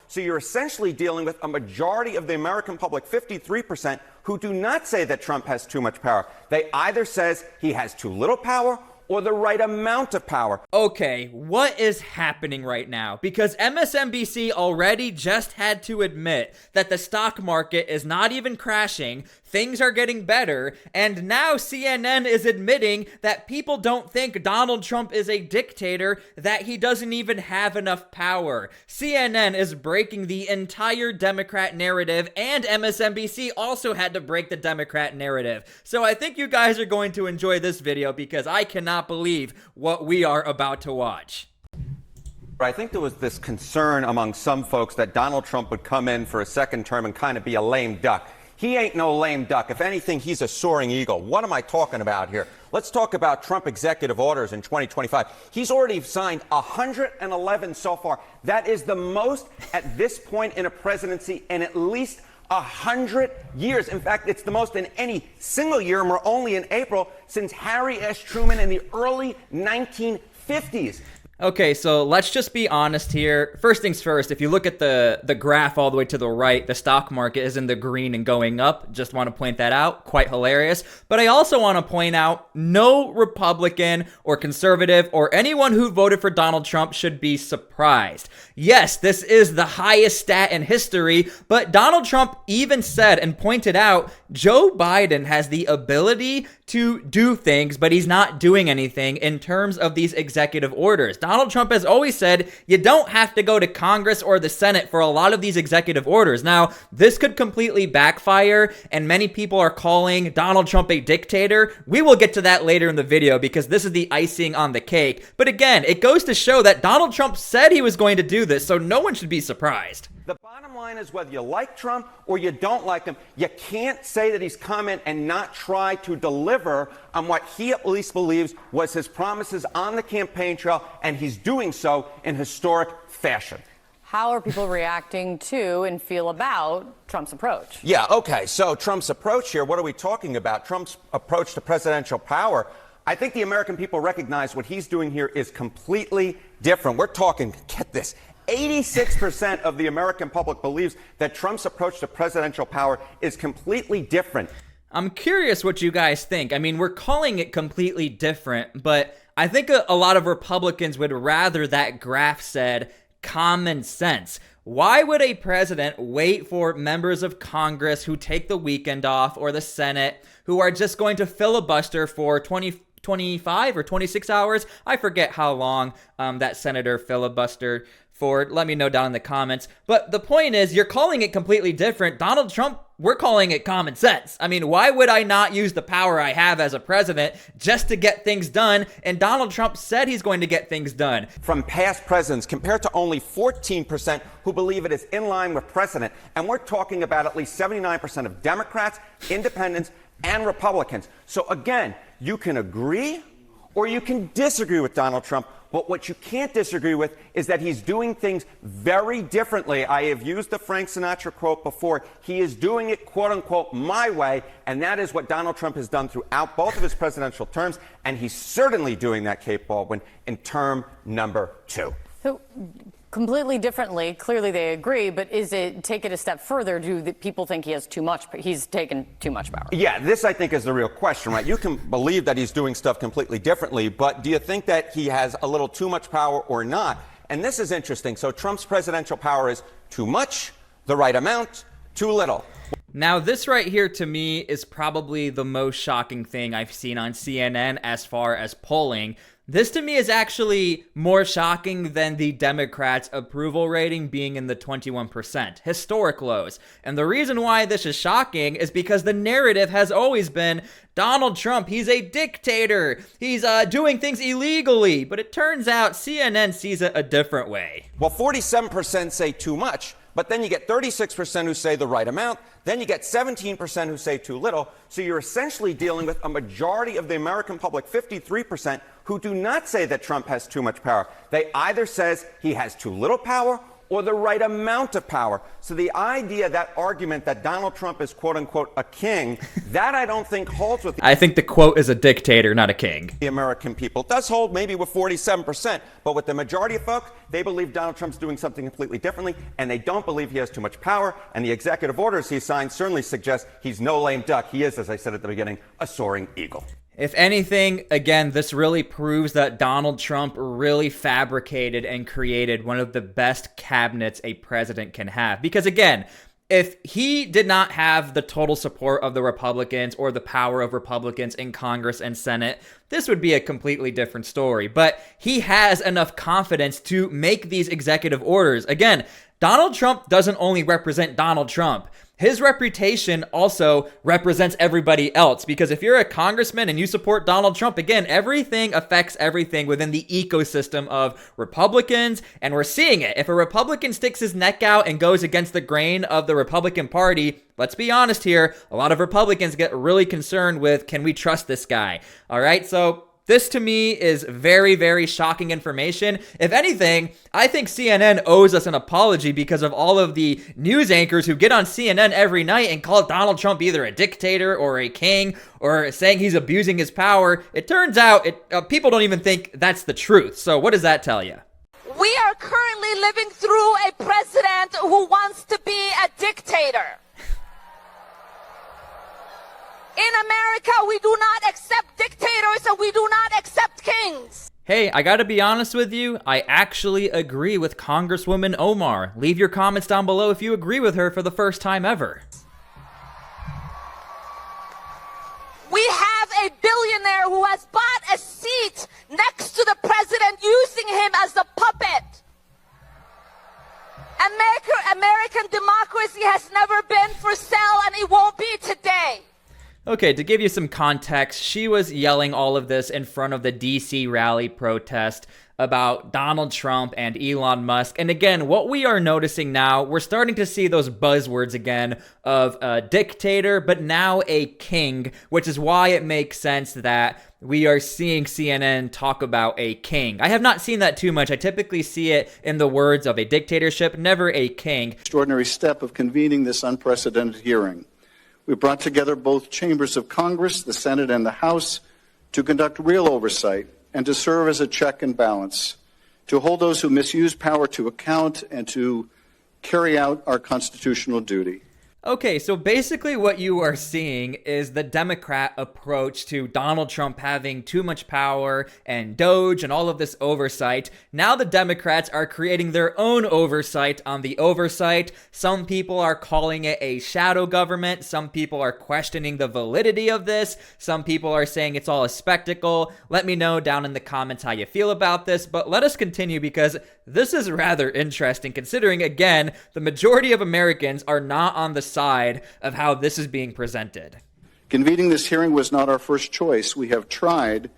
So you're essentially dealing with a majority of the American public, 53%, who do not say that Trump has too much power. They either says he has too little power or the right amount of power. Okay, what is happening right now? Because MSNBC already just had to admit that the stock market is not even crashing, things are getting better, and now CNN is admitting that people don't think Donald Trump is a dictator, that he doesn't even have enough power. CNN is breaking the entire Democrat narrative, and MSNBC also had to break the Democrat narrative. So I think you guys are going to enjoy this video because I cannot believe what we are about to watch. I think there was this concern among some folks that Donald Trump would come in for a second term and kind of be a lame duck. He ain't no lame duck. If anything, he's a soaring eagle. What am I talking about here? Let's talk about Trump executive orders in 2025. He's already signed 111 so far. That is the most at this point in a presidency in at least 100 years. In fact, it's the most in any single year, and we're only in April, since Harry S. Truman in the early 1950s. Okay, so let's just be honest here. First things first, if you look at the graph all the way to the right, the stock market is in the green and going up. Just want to point that out. Quite hilarious. But I also want to point out no Republican or conservative or anyone who voted for Donald Trump should be surprised. Yes, this is the highest stat in history, but Donald Trump even said and pointed out Joe Biden has the ability to do things, but he's not doing anything in terms of these executive orders. Donald Trump has always said you don't have to go to Congress or the Senate for a lot of these executive orders. Now, this could completely backfire, and many people are calling Donald Trump a dictator. We will get to that later in the video because this is the icing on the cake. But again, it goes to show that Donald Trump said he was going to do this, so no one should be surprised. The bottom line is whether you like Trump or you don't like him, you can't say that he's coming and not try to deliver on what he at least believes was his promises on the campaign trail, and he's doing so in historic fashion. How are people reacting to and feel about Trump's approach? Yeah, okay, so Trump's approach here, what are we talking about? Trump's approach to presidential power. I think the American people recognize what he's doing here is completely different. We're talking, get this, 86% of the American public believes that Trump's approach to presidential power is completely different. I'm curious what you guys think. I mean, we're calling it completely different, but I think a lot of Republicans would rather that graph said common sense. Why would a president wait for members of Congress who take the weekend off or the Senate who are just going to filibuster for 25 or 26 hours? I forget how long that senator filibustered for. Let me know down in the comments. But the point is, you're calling it completely different. Donald Trump, we're calling it common sense. I mean, why would I not use the power I have as a president just to get things done? And Donald Trump said he's going to get things done. From past presidents, compared to only 14% who believe it is in line with precedent. And we're talking about at least 79% of Democrats, independents, and Republicans. So again, you can agree or you can disagree with Donald Trump. But what you can't disagree with is that he's doing things very differently. I have used the Frank Sinatra quote before. He is doing it, quote unquote, my way. And that is what Donald Trump has done throughout both of his presidential terms. And he's certainly doing that, Kate Baldwin, in term number 2. So completely differently, clearly they agree, but is it, take it a step further, do the people think he has too much, he's taken too much power? Yeah, this I think is the real question, right? You can believe that he's doing stuff completely differently, but do you think that he has a little too much power or not? And this is interesting. So Trump's presidential power is too much, the right amount, too little. Now, this right here to me is probably the most shocking thing I've seen on CNN as far as polling. This to me is actually more shocking than the Democrats' approval rating being in the 21%, historic lows. And the reason why this is shocking is because the narrative has always been Donald Trump, he's a dictator, he's doing things illegally. But it turns out CNN sees it a different way. Well, 47% say too much. But then you get 36% who say the right amount. Then you get 17% who say too little. So you're essentially dealing with a majority of the American public, 53%, who do not say that Trump has too much power. They either says he has too little power or the right amount of power. So the idea, that argument that Donald Trump is quote unquote a king, that I don't think holds with I think the quote is a dictator, not a king. the American people. It does hold maybe with 47%, but with the majority of folks, they believe Donald Trump's doing something completely differently, and they don't believe he has too much power, and the executive orders he signed certainly suggest he's no lame duck. He is, as I said at the beginning, a soaring eagle. If anything, again, this really proves that Donald Trump really fabricated and created one of the best cabinets a president can have. Because again, if he did not have the total support of the Republicans or the power of Republicans in Congress and Senate, this would be a completely different story. But he has enough confidence to make these executive orders. Again, Donald Trump doesn't only represent Donald Trump. His reputation also represents everybody else, because if you're a congressman and you support Donald Trump, again, everything affects everything within the ecosystem of Republicans, and we're seeing it. If a Republican sticks his neck out and goes against the grain of the Republican Party, let's be honest here, a lot of Republicans get really concerned with, can we trust this guy? All right, so this to me is very, very shocking information. If anything, I think CNN owes us an apology because of all of the news anchors who get on CNN every night and call Donald Trump either a dictator or a king or saying he's abusing his power. It turns out people don't even think that's the truth. So what does that tell you? We are currently living through a president who wants to be a dictator. In America, we do not accept dictators and we do not accept kings. Hey, I gotta be honest with you, I actually agree with Congresswoman Omar. Leave your comments down below if you agree with her for the first time ever. We have a billionaire who has bought a seat next to the president, using him as a puppet. American democracy has never been for sale, and it won't be today. Okay, to give you some context, she was yelling all of this in front of the DC rally protest about Donald Trump and Elon Musk. And again, what we are noticing now, we're starting to see those buzzwords again of a dictator, but now a king, which is why it makes sense that we are seeing CNN talk about a king. I have not seen that too much. I typically see it in the words of a dictatorship, never a king. Extraordinary step of convening this unprecedented hearing. We brought together both chambers of Congress, the Senate and the House, to conduct real oversight and to serve as a check and balance, to hold those who misuse power to account and to carry out our constitutional duty. Okay, so basically what you are seeing is the Democrat approach to Donald Trump having too much power and DOGE and all of this oversight. Now the Democrats are creating their own oversight on the oversight. Some people are calling it a shadow government. Some people are questioning the validity of this. Some people are saying it's all a spectacle. Let me know down in the comments how you feel about this, but let us continue because this is rather interesting considering, again, the majority of Americans are not on the side of how this is being presented. Convening this hearing was not our first choice. We have tried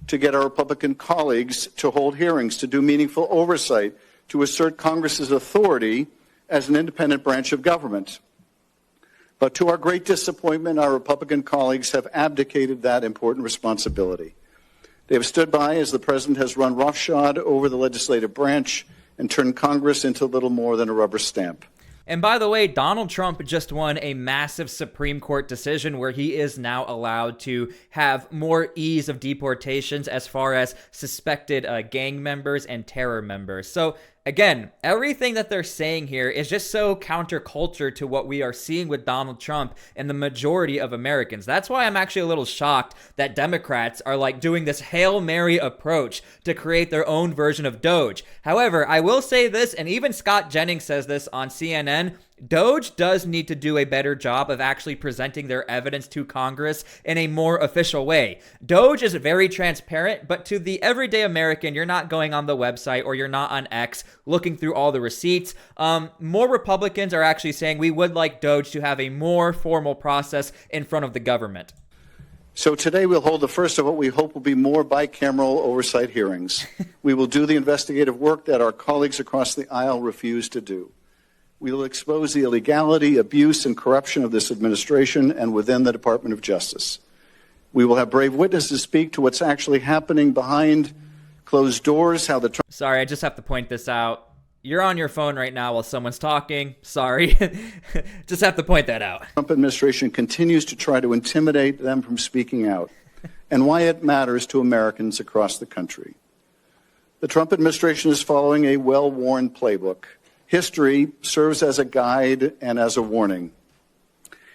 to get our Republican colleagues to hold hearings, to do meaningful oversight, to assert Congress's authority as an independent branch of government. But to our great disappointment, our Republican colleagues have abdicated that important responsibility. They have stood by as the president has run roughshod over the legislative branch and turned Congress into little more than a rubber stamp. And by the way, Donald Trump just won a massive Supreme Court decision where he is now allowed to have more ease of deportations as far as suspected gang members and terror members. So again, everything that they're saying here is just so counterculture to what we are seeing with Donald Trump and the majority of Americans. That's why I'm actually a little shocked that Democrats are like doing this Hail Mary approach to create their own version of DOGE. However, I will say this, and even Scott Jennings says this on CNN, DOGE does need to do a better job of actually presenting their evidence to Congress in a more official way. DOGE is very transparent, but to the everyday American, you're not going on the website or you're not on X looking through all the receipts. More Republicans are actually saying we would like DOGE to have a more formal process in front of the government. So today we'll hold the first of what we hope will be more bicameral oversight hearings. We will do the investigative work that our colleagues across the aisle refuse to do. We will expose the illegality, abuse, and corruption of this administration and within the Department of Justice. We will have brave witnesses speak to what's actually happening behind closed doors, how the... Sorry, I just have to point this out. You're on your phone right now while someone's talking. Sorry. Just have to point that out. The Trump administration continues to try to intimidate them from speaking out, and why it matters to Americans across the country. The Trump administration is following a well-worn playbook. History serves as a guide and as a warning.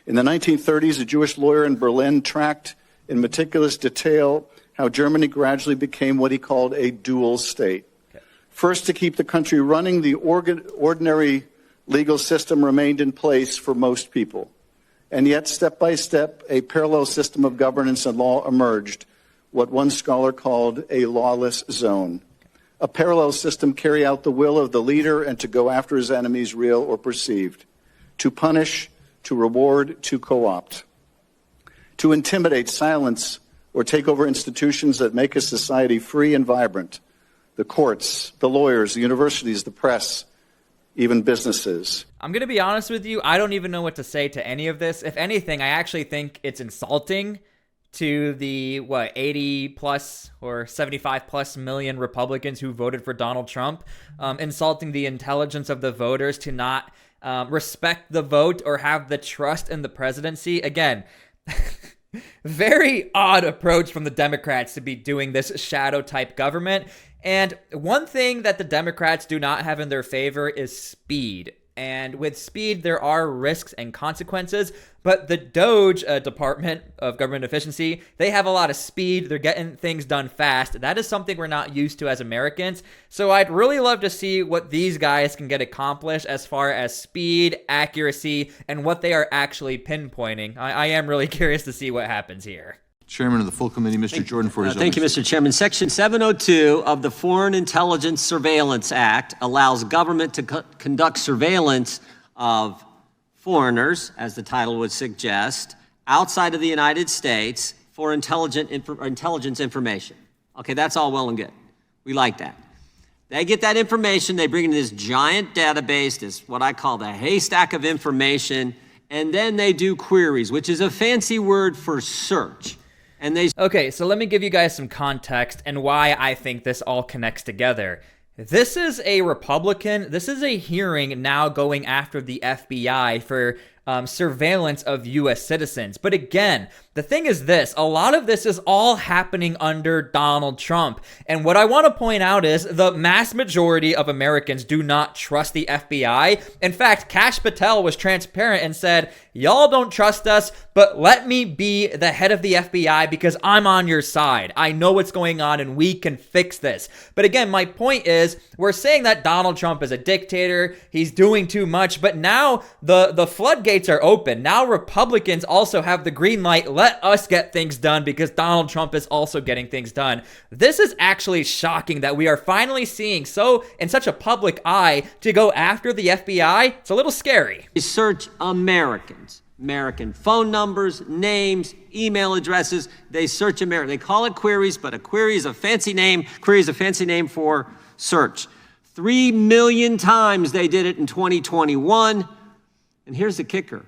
In the 1930s, a Jewish lawyer in Berlin tracked in meticulous detail how Germany gradually became what he called a dual state. First, to keep the country running, the ordinary legal system remained in place for most people. And yet, step by step, a parallel system of governance and law emerged, what one scholar called a lawless zone. A parallel system carry out the will of the leader and to go after his enemies, real or perceived, to punish, to reward, to co-opt, to intimidate, silence, or take over institutions that make a society free and vibrant. The courts, the lawyers, the universities, the press, even businesses. I'm going to be honest with you. I don't even know what to say to any of this. If anything, I actually think it's insulting to the, 80 plus or 75 plus million Republicans who voted for Donald Trump, insulting the intelligence of the voters to not respect the vote or have the trust in the presidency. Again, very odd approach from the Democrats to be doing this shadow type government. And one thing that the Democrats do not have in their favor is speed. And with speed, there are risks and consequences. But the DOGE Department of Government Efficiency, they have a lot of speed. They're getting things done fast. That is something we're not used to as Americans. So I'd really love to see what these guys can get accomplished as far as speed, accuracy, and what they are actually pinpointing. I am really curious to see what happens here. Chairman of the full committee, Mr. Jordan, for his Thank you, Mr. Chairman. Section 702 of the Foreign Intelligence Surveillance Act allows government to conduct surveillance of foreigners, as the title would suggest, outside of the United States for intelligence information. Okay, that's all well and good. We like that. They get that information, they bring in this giant database, this what I call the haystack of information, and then they do queries, which is a fancy word for search. Okay, so let me give you guys some context and why I think this all connects together. This is a Republican, this is a hearing now going after the FBI for surveillance of U.S. citizens. But again, the thing is this, a lot of this is all happening under Donald Trump. And what I want to point out is the mass majority of Americans do not trust the FBI. In fact, Kash Patel was transparent and said, y'all don't trust us, but let me be the head of the FBI because I'm on your side. I know what's going on and we can fix this. But again, my point is, we're saying that Donald Trump is a dictator, he's doing too much, but now the floodgates are open. Now Republicans also have the green light. Let us get things done because Donald Trump is also getting things done. This is actually shocking that we are finally seeing in such a public eye to go after the FBI. It's a little scary. They search Americans, American phone numbers, names, email addresses. They search America. They call it queries, but a query is a fancy name. Query is a fancy name for search. 3 million times they did it in 2021. And here's the kicker.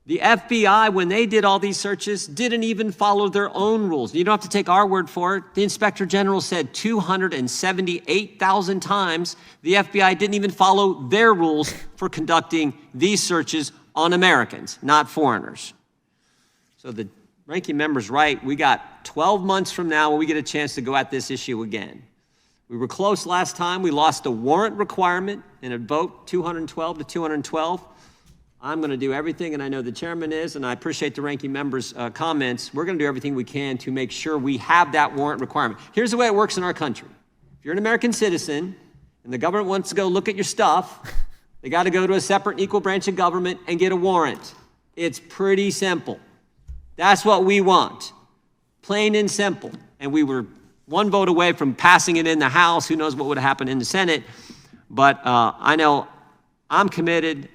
The FBI, when they did all these searches, didn't even follow their own rules. You don't have to take our word for it. The Inspector General said 278,000 times the FBI didn't even follow their rules for conducting these searches on Americans, not foreigners. So the ranking member's right. We got 12 months from now when we get a chance to go at this issue again. We were close last time. We lost the warrant requirement in a vote, 212 to 212. I'm going to do everything, and I know the chairman is, and I appreciate the ranking member's comments. We're going to do everything we can to make sure we have that warrant requirement. Here's the way it works in our country. If you're an American citizen and the government wants to go look at your stuff, they got to go to a separate and equal branch of government and get a warrant. It's pretty simple. That's what we want. Plain and simple. And we were one vote away from passing it in the House. Who knows what would have happened in the Senate. But I know I'm committed.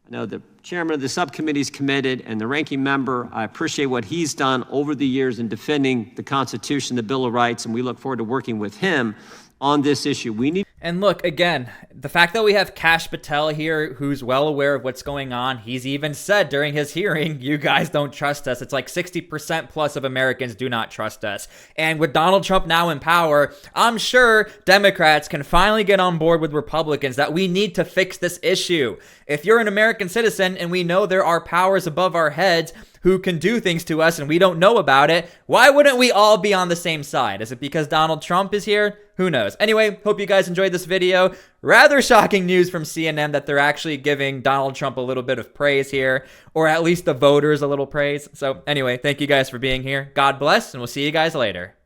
I know the chairman of the subcommittee is committed, and the ranking member, I appreciate what he's done over the years in defending the Constitution, the Bill of Rights, and we look forward to working with him on this issue. And look, again, the fact that we have Kash Patel here, who's well aware of what's going on, he's even said during his hearing, you guys don't trust us. It's like 60% plus of Americans do not trust us. And with Donald Trump now in power, I'm sure Democrats can finally get on board with Republicans that we need to fix this issue. If you're an American citizen and we know there are powers above our heads who can do things to us and we don't know about it, why wouldn't we all be on the same side? Is it because Donald Trump is here? Who knows? Anyway, hope you guys enjoyed this video. Rather shocking news from CNN that they're actually giving Donald Trump a little bit of praise here, or at least the voters a little praise. So anyway, thank you guys for being here. God bless, and we'll see you guys later.